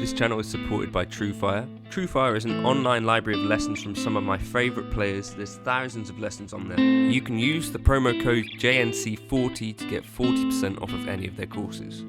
This channel is supported by TrueFire. TrueFire is an online library of lessons from some of my favourite players. There's thousands of lessons on there. You can use the promo code JNC40 to get 40% off of any of their courses.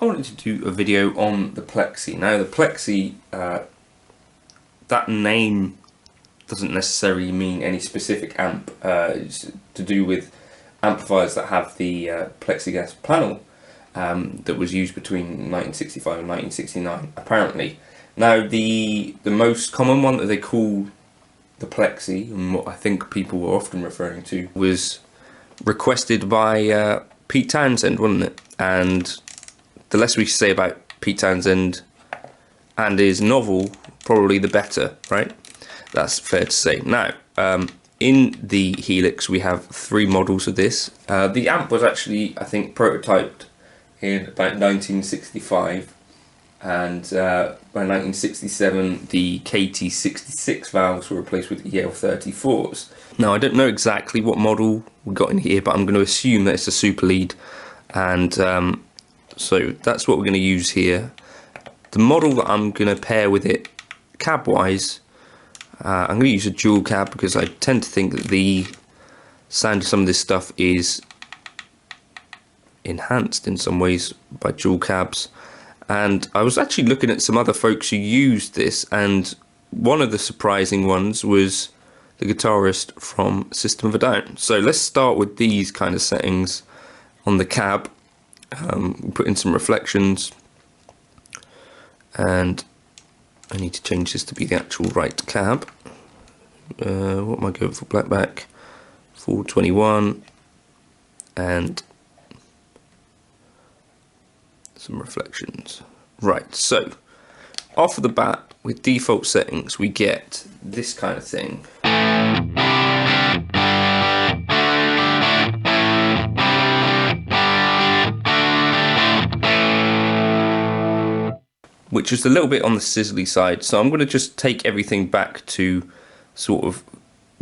I wanted to do a video on the PLEXI. Now the PLEXI, that name doesn't necessarily mean any specific amp. It's to do with amplifiers that have the plexiglass panel that was used between 1965 and 1969 apparently. Now the most common one that they call the PLEXI, and what I think people were often referring to, was requested by Pete Townshend, wasn't it? And the less we say about Pete Townshend and his novel, probably the better, right? That's fair to say. Now, in the Helix, we have 3 models of this. The amp was actually, I think, prototyped in about 1965, and by 1967, the KT66 valves were replaced with EL34s. Now, I don't know exactly what model we got in here, but I'm going to assume that it's a super lead, and so that's what we're going to use here. The model that I'm going to pair with it, cab-wise, I'm going to use a dual cab because I tend to think that the sound of some of this stuff is enhanced in some ways by dual cabs. And I was actually looking at some other folks who used this, and one of the surprising ones was the guitarist from System of a Down. So let's start with these kind of settings on the cab. Put in some reflections, and I need to change this to be the actual right cab. What am I going for? Blackback 421, and some reflections. Right, so off of the bat, with default settings, we get this kind of thing. which is a little bit on the sizzly side. So I'm going to just take everything back to sort of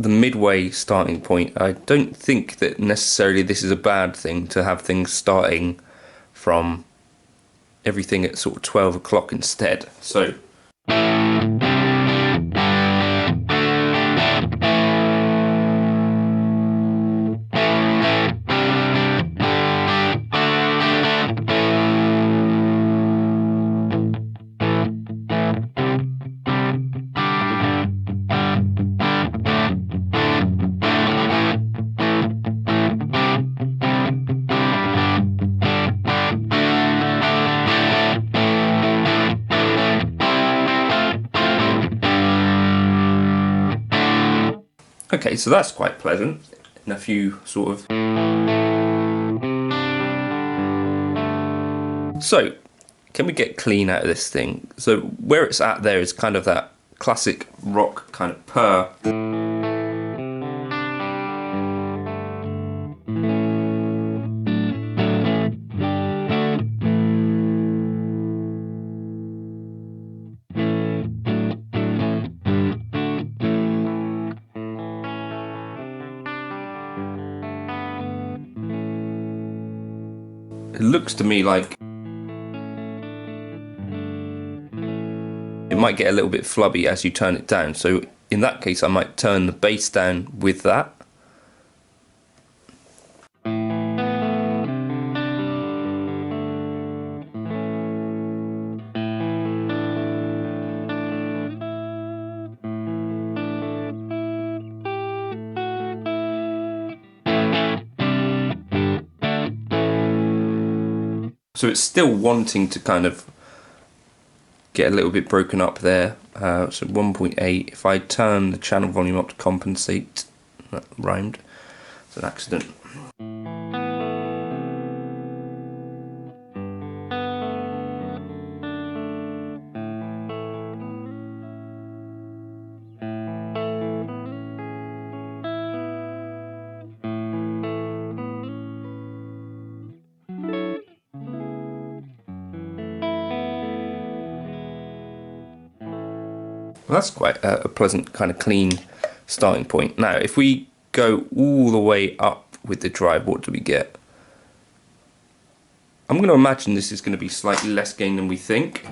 the midway starting point. I don't think that necessarily this is a bad thing to have things starting from everything at sort of 12 o'clock instead. So okay, so that's quite pleasant in a few sort of... So, can we get clean out of this thing? So where it's at there is kind of that classic rock kind of purr. It looks to me like it might get a little bit flubby as you turn it down, so in that case I might turn the bass down with that. So it's still wanting to kind of get a little bit broken up there. So 1.8. If I turn the channel volume up to compensate, that rhymed. It's an accident. Well, that's quite a pleasant kind of clean starting point. Now, if we go all the way up with the drive, what do we get? I'm going to imagine this is going to be slightly less gain than we think.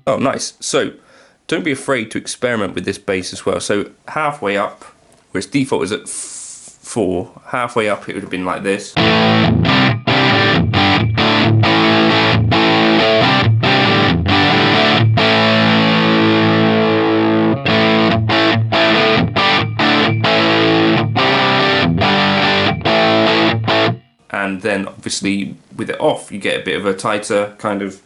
Oh, nice. So don't be afraid to experiment with this bass as well. So halfway up, where its default is at 4, halfway up it would have been like this. And then obviously with it off you get a bit of a tighter kind of,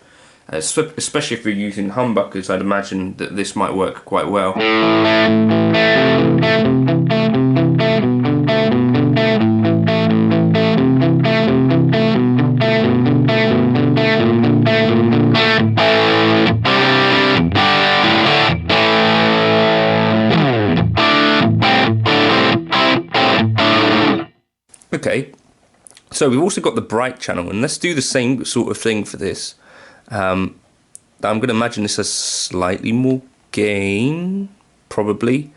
especially if you're using humbuckers, I'd imagine that this might work quite well. Okay, so we've also got the bright channel, and let's do the same sort of thing for this. I'm going to imagine this has slightly more gain, probably.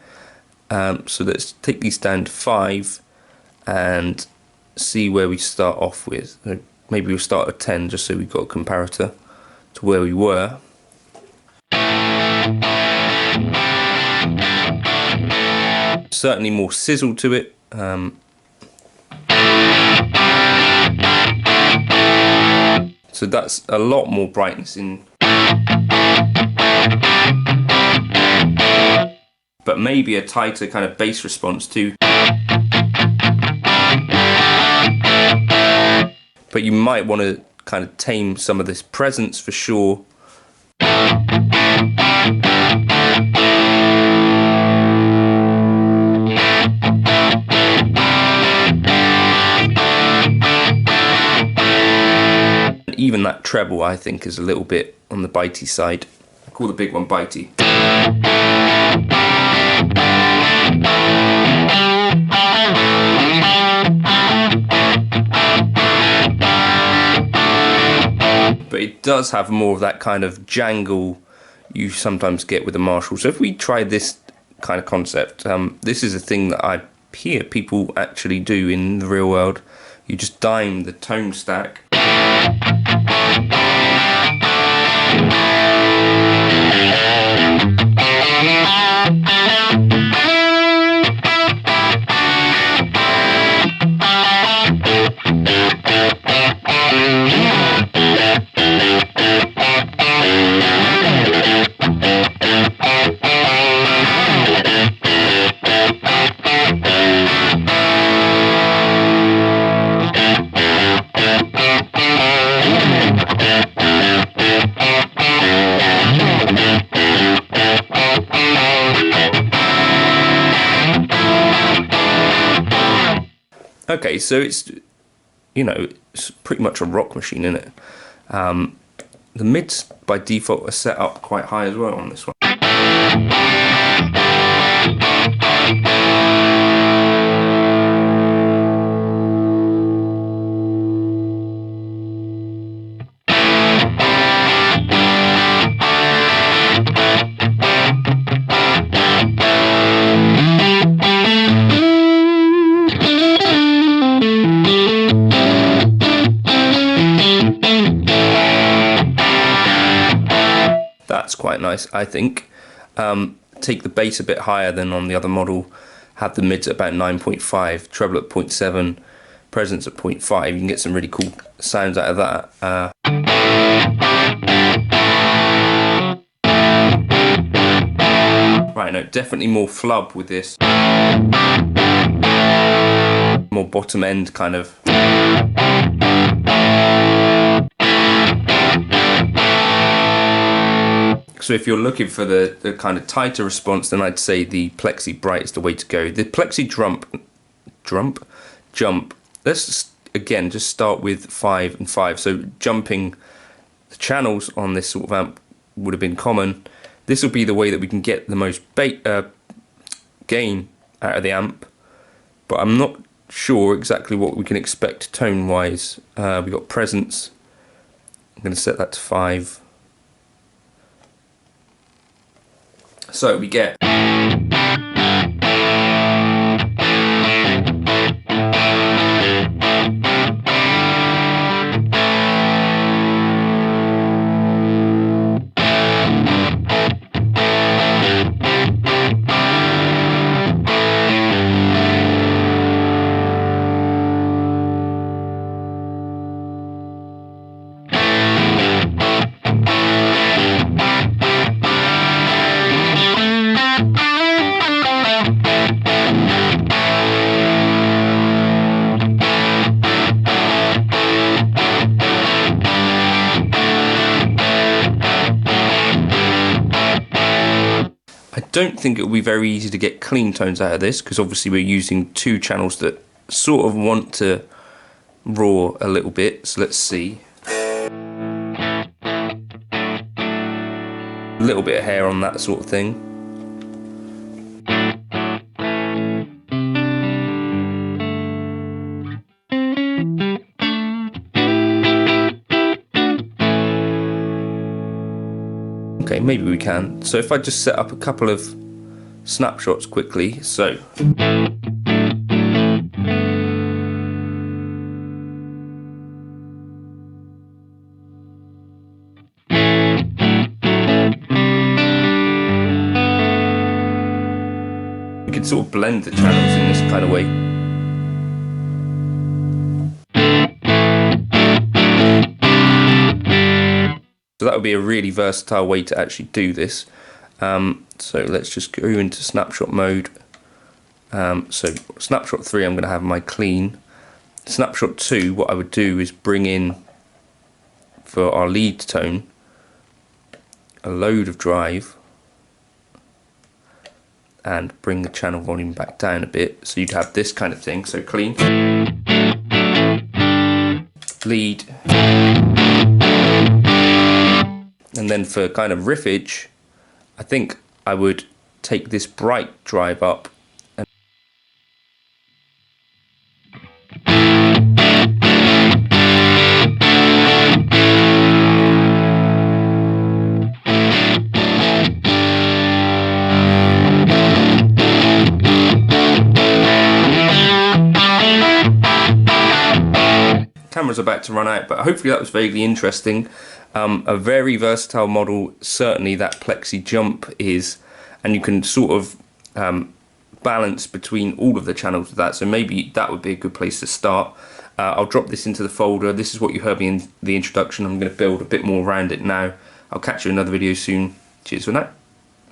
So let's take these down to 5 and see where we start off with. Maybe we'll start at 10 just so we've got a comparator to where we were. Certainly more sizzle to it. So that's a lot more brightness in. But maybe a tighter kind of bass response too. But you might want to kind of tame some of this presence for sure. even that treble I think is a little bit on the bitey side. I call the big one bitey. But it does have more of that kind of jangle you sometimes get with a Marshall. So if we try this kind of concept, this is a thing that I hear people actually do in the real world. You just dime the tone stack. Okay, so it's, you know, it's pretty much a rock machine, isn't it? The mids by default are set up quite high as well on this one. That's quite nice, I think. Take the bass a bit higher than on the other model, have the mids at about 9.5, treble at 0.7, presence at 0.5. You can get some really cool sounds out of that. Right, no, definitely more flub with this. More bottom end kind of. So if you're looking for the kind of tighter response, then I'd say the PLEXI Bright is the way to go. The PLEXI Jump, let's just, again, just start with 5 and 5. So jumping the channels on this sort of amp would have been common. This will be the way that we can get the most gain out of the amp, but I'm not sure exactly what we can expect tone-wise. We've got presence. I'm going to set that to 5. So we get I don't think it will be very easy to get clean tones out of this, because obviously we're using two channels that sort of want to raw a little bit. So let's see. A little bit of hair on that sort of thing. Okay, maybe we can. So if I just set up a couple of snapshots quickly, so. We can sort of blend the channels in this kind of way. So that would be a really versatile way to actually do this. So let's just go into snapshot mode. So snapshot 3, I'm going to have my clean. Snapshot 2, what I would do is bring in, for our lead tone, a load of drive and bring the channel volume back down a bit. So you'd have this kind of thing. So clean, lead, And then for kind of riffage, I think I would take this bright drive up. Camera's about to run out, but hopefully that was vaguely interesting. A very versatile model, certainly that PLEXI jump is, and you can sort of balance between all of the channels with that, so maybe that would be a good place to start. I'll drop this into the folder. This is what you heard me in the introduction. I'm going to build a bit more around it now. I'll catch you in another video soon. Cheers for now.